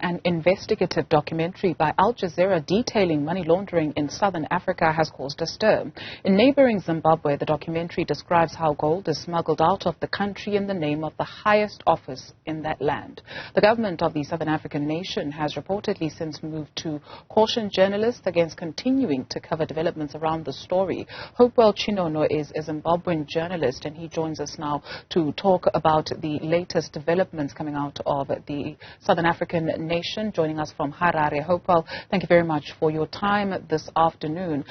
An investigative documentary by Al Jazeera detailing money laundering in southern Africa has caused a stir. In neighbouring Zimbabwe, the documentary describes how gold is smuggled out of the country in the name of the highest office in that land. The government of the southern African nation has reportedly since moved to caution journalists against continuing to cover developments around the story. Hopewell Chin'ono is a Zimbabwean journalist, and he joins us now to talk about the latest developments coming out of the southern African nation, joining us from Harare. Hopewell, thank you very much for your time this afternoon.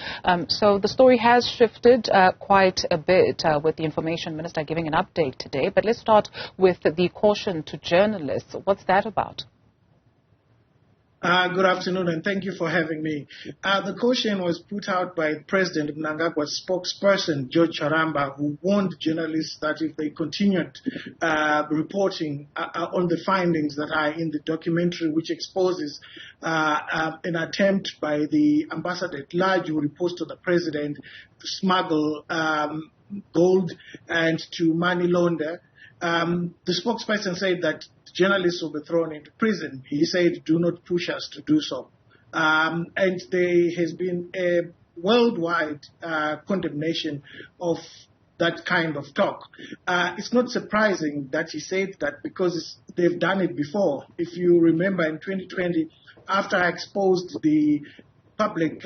So the story has shifted quite a bit with the information minister giving an update today, but let's start with the caution to journalists. What's that about? Good afternoon, and thank you for having me. The caution was put out by President Mnangagwa's spokesperson, George Charamba, who warned journalists that if they continued reporting on the findings that are in the documentary, which exposes an attempt by the ambassador at large who reports to the president to smuggle gold and to money launder, the spokesperson said that journalists will be thrown into prison. He said, do not push us to do so. And there has been a worldwide condemnation of that kind of talk. It's not surprising that he said that because they've done it before. If you remember in 2020, after I exposed the public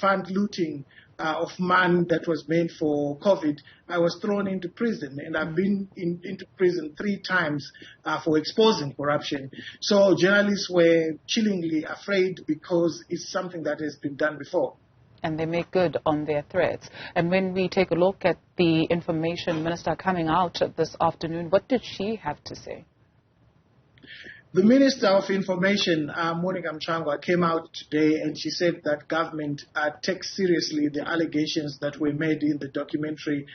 fund looting of money that was meant for COVID, I was thrown into prison, and I've been into prison 3 times for exposing corruption. So journalists were chillingly afraid because it's something that has been done before. And they make good on their threats. And when we take a look at the information minister coming out this afternoon, what did she have to say? The Minister of Information, Monica Mchangwa, came out today and she said that government takes seriously the allegations that were made in the documentary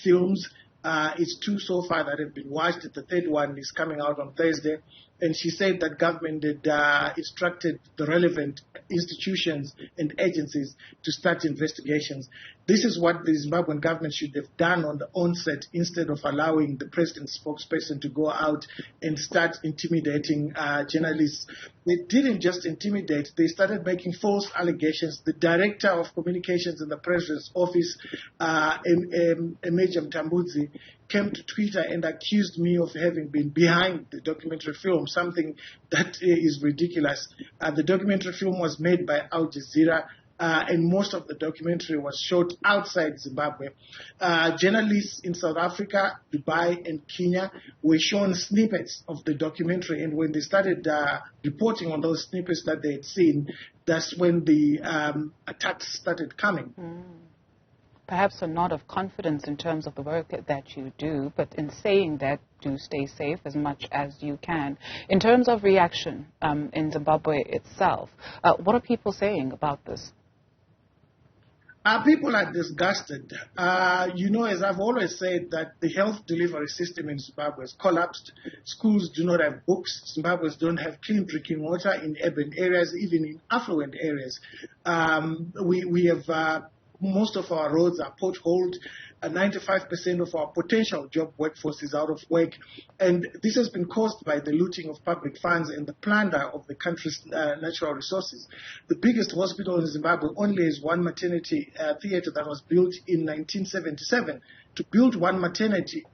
films. It's 2 so far that have been watched. The 3rd one is coming out on Thursday. And she said that government had instructed the relevant institutions and agencies to start investigations. This is what the Zimbabwean government should have done on the onset instead of allowing the president's spokesperson to go out and start intimidating journalists. They didn't just intimidate, they started making false allegations. The director of communications in the president's office, Major Mtambudzi, came to Twitter and accused me of having been behind the documentary film, something that is ridiculous. The documentary film was made by Al Jazeera, and most of the documentary was shot outside Zimbabwe. Journalists in South Africa, Dubai, and Kenya were shown snippets of the documentary, and when they started reporting on those snippets that they had seen, that's when the attacks started coming. Perhaps a nod of confidence in terms of the work that you do, but in saying that, do stay safe as much as you can. In terms of reaction in Zimbabwe itself, what are people saying about this? People are disgusted. As I've always said, that the health delivery system in Zimbabwe has collapsed. Schools do not have books. Zimbabweans don't have clean drinking water in urban areas, even in affluent areas. We have most of our roads are potholed. 95% of our potential job workforce is out of work. And this has been caused by the looting of public funds and the plunder of the country's natural resources. The biggest hospital in Zimbabwe only has 1 maternity theater that was built in 1977. To build 1 maternity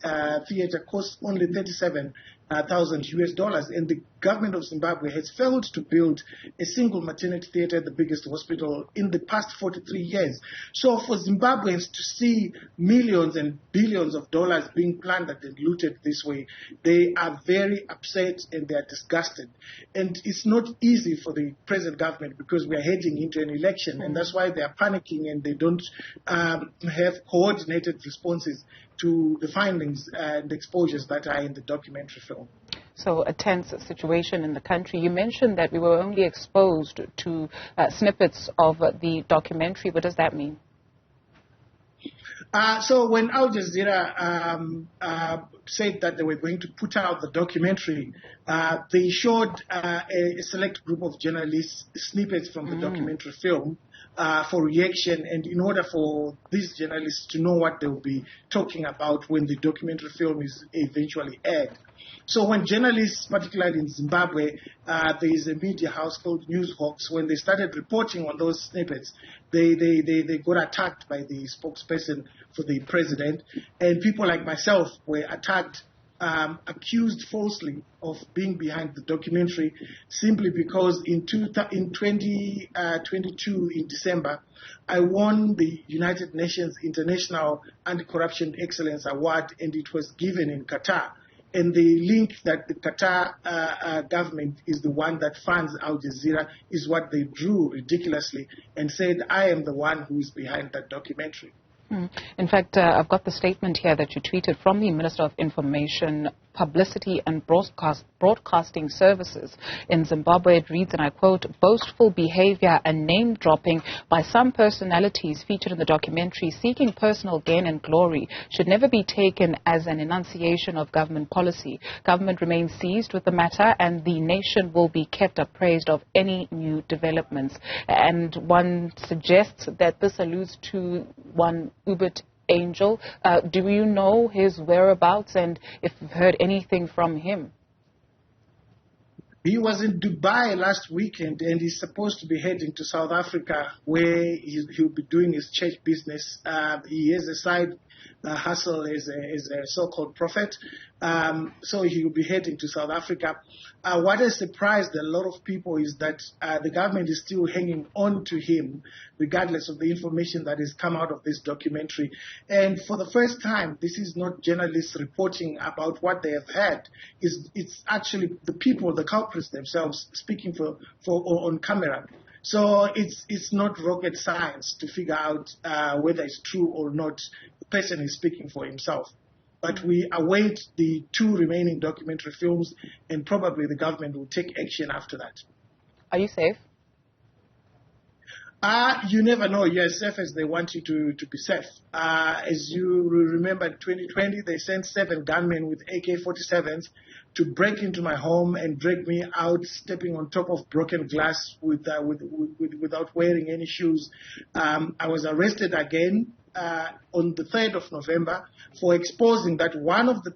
theater costs only $37,000 US, and the government of Zimbabwe has failed to build a single maternity theater at the biggest hospital in the past 43 years. So for Zimbabweans to see millions and billions of dollars being plundered and looted this way, they are very upset and they are disgusted. And it's not easy for the present government because we are heading into an election, and that's why they are panicking and they don't have coordinated responses to the findings and exposures that are in the documentary film. So a tense situation in the country. You mentioned that we were only exposed to snippets of the documentary. What does that mean? So when Al Jazeera said that they were going to put out the documentary, they showed a select group of journalists snippets from the documentary film for reaction, and in order for these journalists to know what they will be talking about when the documentary film is eventually aired. So when journalists, particularly in Zimbabwe, there is a media house called Newzroom, when they started reporting on those snippets, they got attacked by the spokesperson for the president, and people like myself were attacked, accused falsely of being behind the documentary, simply because in 2022 in December, I won the United Nations International Anti-Corruption Excellence Award, and it was given in Qatar. And the link that the Qatar government is the one that funds Al Jazeera is what they drew ridiculously and said, I am the one who is behind that documentary. In fact, I've got the statement here that you tweeted from the Minister of Information, Publicity and Broadcasting Services in Zimbabwe. It reads, and I quote, boastful behavior and name-dropping by some personalities featured in the documentary seeking personal gain and glory should never be taken as an enunciation of government policy. Government remains seized with the matter, and the nation will be kept appraised of any new developments. And one suggests that this alludes to one Ubert Angel. Do you know his whereabouts, and if you've heard anything from him? He was in Dubai last weekend, and he's supposed to be heading to South Africa, where he'll be doing his church business. He has a side hustle as a so-called prophet, so he'll be heading to South Africa. What has surprised a lot of people is that the government is still hanging on to him, regardless of the information that has come out of this documentary. And for the first time, this is not journalists reporting about what they have had. It's actually the people, the culprits themselves, speaking for on camera. So it's not rocket science to figure out whether it's true or not. The person is speaking for himself. But we await the 2 remaining documentary films, and probably the government will take action after that. Are you safe? You never know. You're as safe as they want you to be safe. As you remember, in 2020, they sent 7 gunmen with AK-47s to break into my home and drag me out, stepping on top of broken glass without wearing any shoes. I was arrested again on the 3rd of November for exposing that one of the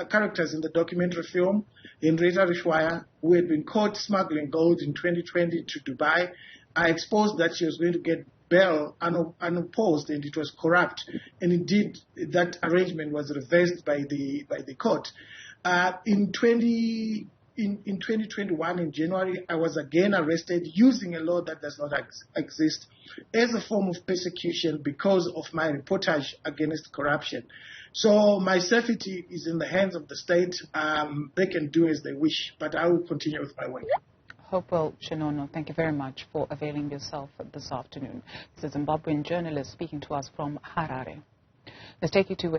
characters in the documentary film, Henrietta Rishwaya, who had been caught smuggling gold in 2020 to Dubai. I exposed that she was going to get bail unopposed, and it was corrupt. And indeed, that arrangement was reversed by the court. In 2021, in January, I was again arrested using a law that does not exist as a form of persecution because of my reportage against corruption. So my safety is in the hands of the state. They can do as they wish, but I will continue with my work. Hopewell Chin'ono, thank you very much for availing yourself this afternoon. This is a Zimbabwean journalist speaking to us from Harare. Let's take you to